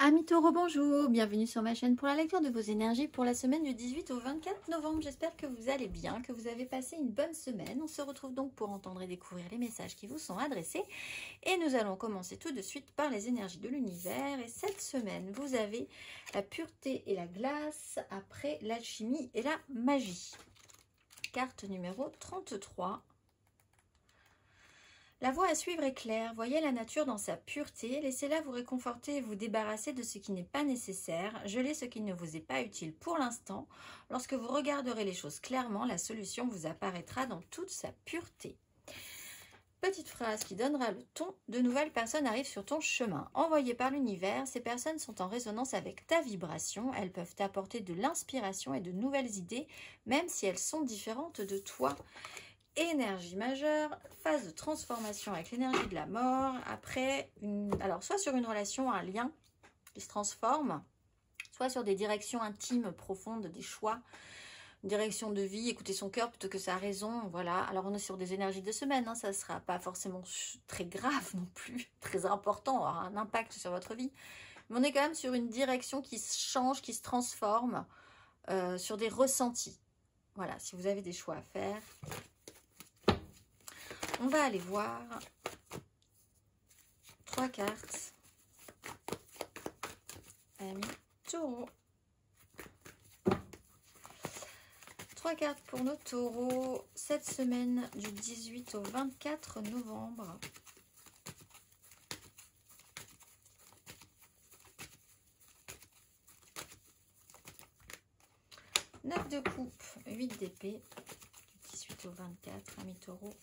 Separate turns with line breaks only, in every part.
Amis Taureaux, bonjour, bienvenue sur ma chaîne pour la lecture de vos énergies pour la semaine du 18 au 24 novembre. J'espère que vous allez bien, que vous avez passé une bonne semaine. On se retrouve donc pour entendre et découvrir les messages qui vous sont adressés. Et nous allons commencer tout de suite par les énergies de l'univers. Et cette semaine, vous avez la pureté et la glace, après l'alchimie et la magie. Carte numéro 33. La voie à suivre est claire, voyez la nature dans sa pureté, laissez-la vous réconforter et vous débarrasser de ce qui n'est pas nécessaire, gelez ce qui ne vous est pas utile pour l'instant. Lorsque vous regarderez les choses clairement, la solution vous apparaîtra dans toute sa pureté. Petite phrase qui donnera le ton, de nouvelles personnes arrivent sur ton chemin. Envoyées par l'univers, ces personnes sont en résonance avec ta vibration, elles peuvent t'apporter de l'inspiration et de nouvelles idées, même si elles sont différentes de toi. Énergie majeure, phase de transformation avec l'énergie de la mort, après, alors soit sur une relation, un lien qui se transforme, soit sur des directions intimes, profondes, des choix, une direction de vie, écouter son cœur plutôt que sa raison, voilà. Alors on est sur des énergies de semaine, hein, ça ne sera pas forcément très grave non plus, très important, aura un impact sur votre vie, mais on est quand même sur une direction qui se change, qui se transforme, sur des ressentis. Voilà, si vous avez des choix à faire. On va aller voir 3 cartes. Amis taureaux. 3 cartes pour nos taureaux cette semaine du 18 au 24 novembre. Neuf de coupe, 8 d'épée, du 18 au 24, amis taureaux.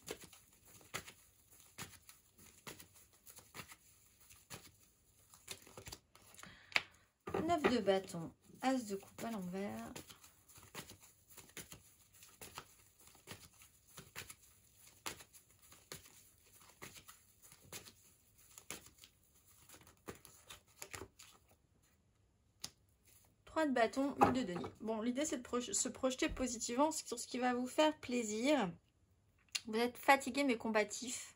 9 de bâton, as de coupe à l'envers. De bâton, 8 de denier. Bon, l'idée c'est de se projeter positivement sur ce qui va vous faire plaisir. Vous êtes fatigué mais combatif.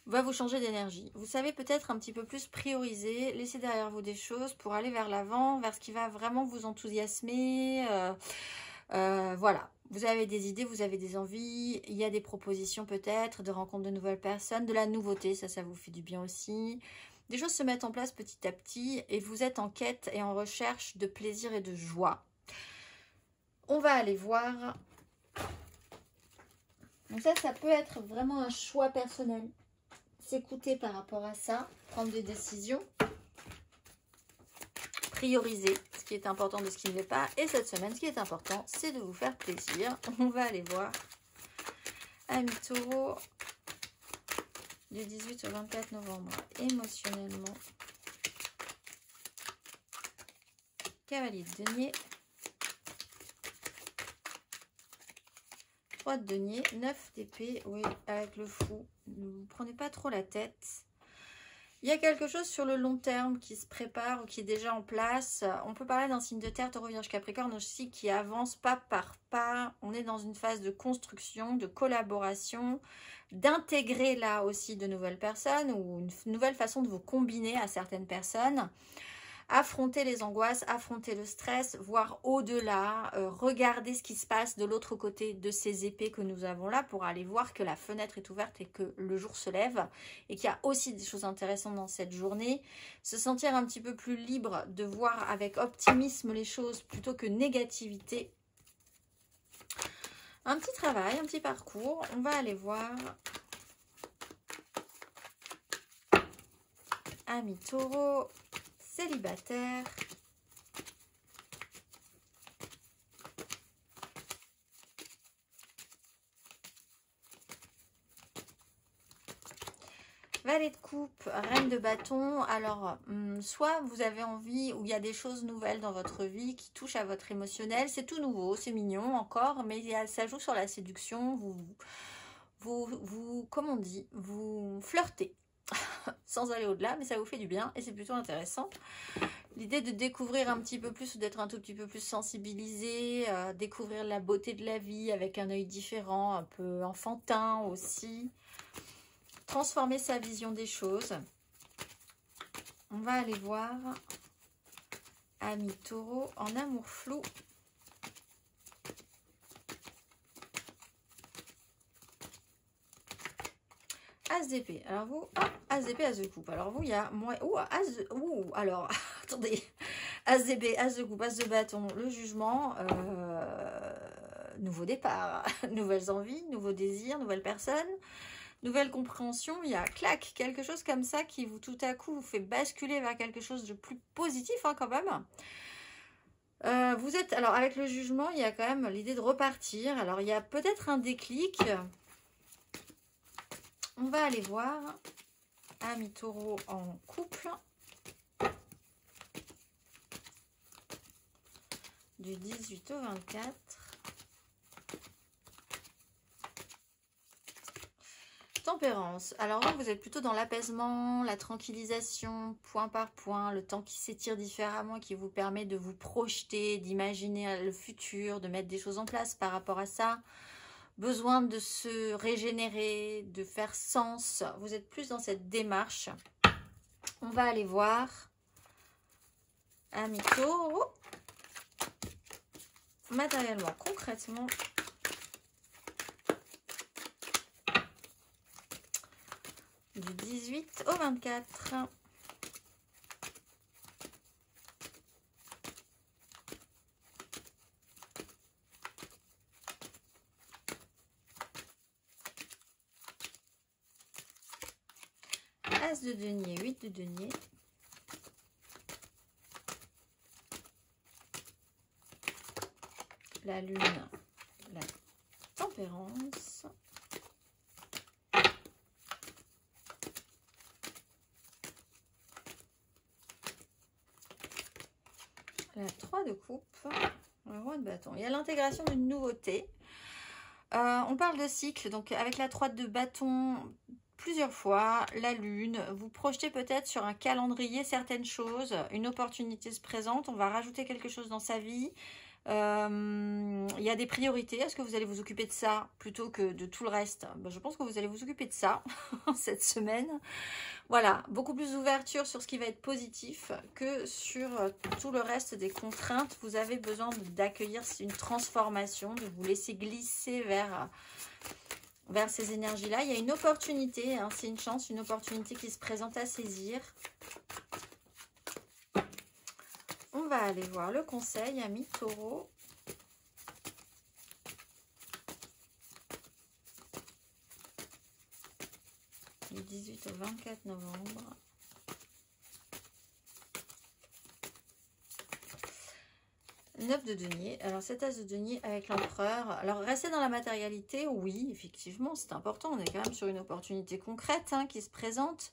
Va vous changer d'énergie. Vous savez peut-être un petit peu plus prioriser, laisser derrière vous des choses pour aller vers l'avant, vers ce qui va vraiment vous enthousiasmer. Voilà, vous avez des idées, vous avez des envies, il y a des propositions peut-être, de rencontres de nouvelles personnes, de la nouveauté, ça vous fait du bien aussi. Des choses se mettent en place petit à petit et vous êtes en quête et en recherche de plaisir et de joie. On va aller voir. Donc ça peut être vraiment un choix personnel. S'écouter par rapport à ça, prendre des décisions, prioriser ce qui est important de ce qui ne l'est pas. Et cette semaine, ce qui est important, c'est de vous faire plaisir. On va aller voir. Amis taureaux, du 18 au 24 novembre, émotionnellement. Cavalier de denier. 3 de denier, 9 d'épée, oui, avec le fou. Ne vous prenez pas trop la tête. Il y a quelque chose sur le long terme qui se prépare ou qui est déjà en place. On peut parler d'un signe de terre, Taureau, Vierge, Capricorne aussi, qui avance pas par pas. On est dans une phase de construction, de collaboration, d'intégrer là aussi de nouvelles personnes ou une nouvelle façon de vous combiner à certaines personnes. Affronter les angoisses, affronter le stress, voir au-delà, regarder ce qui se passe de l'autre côté de ces épées que nous avons là pour aller voir que la fenêtre est ouverte et que le jour se lève et qu'il y a aussi des choses intéressantes dans cette journée. Se sentir un petit peu plus libre de voir avec optimisme les choses plutôt que négativité. Un petit travail, un petit parcours. On va aller voir. Amis taureaux. Célibataire. Valet de coupe, reine de bâton. Alors, soit vous avez envie, ou il y a des choses nouvelles dans votre vie qui touchent à votre émotionnel. C'est tout nouveau, c'est mignon encore, mais ça joue sur la séduction. Vous comme on dit, vous flirtez. Sans aller au-delà, mais ça vous fait du bien et c'est plutôt intéressant. L'idée de découvrir un petit peu plus ou d'être un tout petit peu plus sensibilisé, découvrir la beauté de la vie avec un œil différent, un peu enfantin aussi. Transformer sa vision des choses. On va aller voir, amis taureaux, en amour flou. As d'épée. Alors vous, As d'épée, As de coupe. Alors vous, il y a moi. As de. Alors, attendez. As d'épée, As de coupe, As de bâton, le jugement. Nouveau départ, nouvelles envies, nouveaux désirs, nouvelles personnes, nouvelle compréhension. Il y a clac, quelque chose comme ça qui vous tout à coup vous fait basculer vers quelque chose de plus positif quand même. Vous êtes, alors avec le jugement, il y a quand même l'idée de repartir. Alors il y a peut-être un déclic. On va aller voir, amis taureaux en couple, du 18 au 24. Tempérance. Alors vous êtes plutôt dans l'apaisement, la tranquillisation, point par point, le temps qui s'étire différemment, qui vous permet de vous projeter, d'imaginer le futur, de mettre des choses en place par rapport à ça. Besoin de se régénérer, de faire sens. Vous êtes plus dans cette démarche. On va aller voir, amis taureaux, matériellement, concrètement, du 18 au 24. As de denier, 8 de denier. La lune, la tempérance. La 3 de coupe, le roi de bâton. Il y a l'intégration d'une nouveauté. On parle de cycle, donc avec la 3 de bâton, plusieurs fois, la lune, vous projetez peut-être sur un calendrier certaines choses, une opportunité se présente, on va rajouter quelque chose dans sa vie. Il y a des priorités. Est-ce que vous allez vous occuper de ça plutôt que de tout le reste? Je pense que vous allez vous occuper de ça cette semaine. Voilà, beaucoup plus d'ouverture sur ce qui va être positif que sur tout le reste des contraintes. Vous avez besoin d'accueillir une transformation, de vous laisser glisser vers ces énergies-là. Il y a une opportunité, hein, c'est une chance, une opportunité qui se présente à saisir. On va aller voir le conseil, amis taureaux. Du 18 au 24 novembre. Neuf de denier. Alors cet as de denier avec l'empereur. Alors rester dans la matérialité, oui, effectivement, c'est important. On est quand même sur une opportunité concrète qui se présente.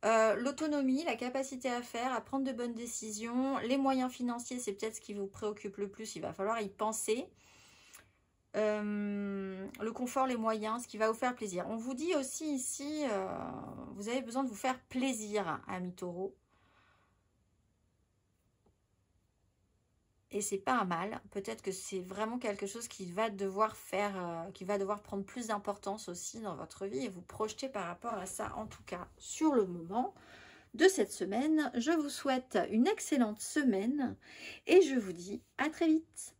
L'autonomie, la capacité à faire, à prendre de bonnes décisions. Les moyens financiers, c'est peut-être ce qui vous préoccupe le plus. Il va falloir y penser. Le confort, les moyens, ce qui va vous faire plaisir. On vous dit aussi ici, vous avez besoin de vous faire plaisir, amis taureaux. Et c'est pas un mal. Peut-être que c'est vraiment quelque chose qui va devoir faire, qui va devoir prendre plus d'importance aussi dans votre vie et vous projeter par rapport à ça. En tout cas, sur le moment de cette semaine, je vous souhaite une excellente semaine et je vous dis à très vite.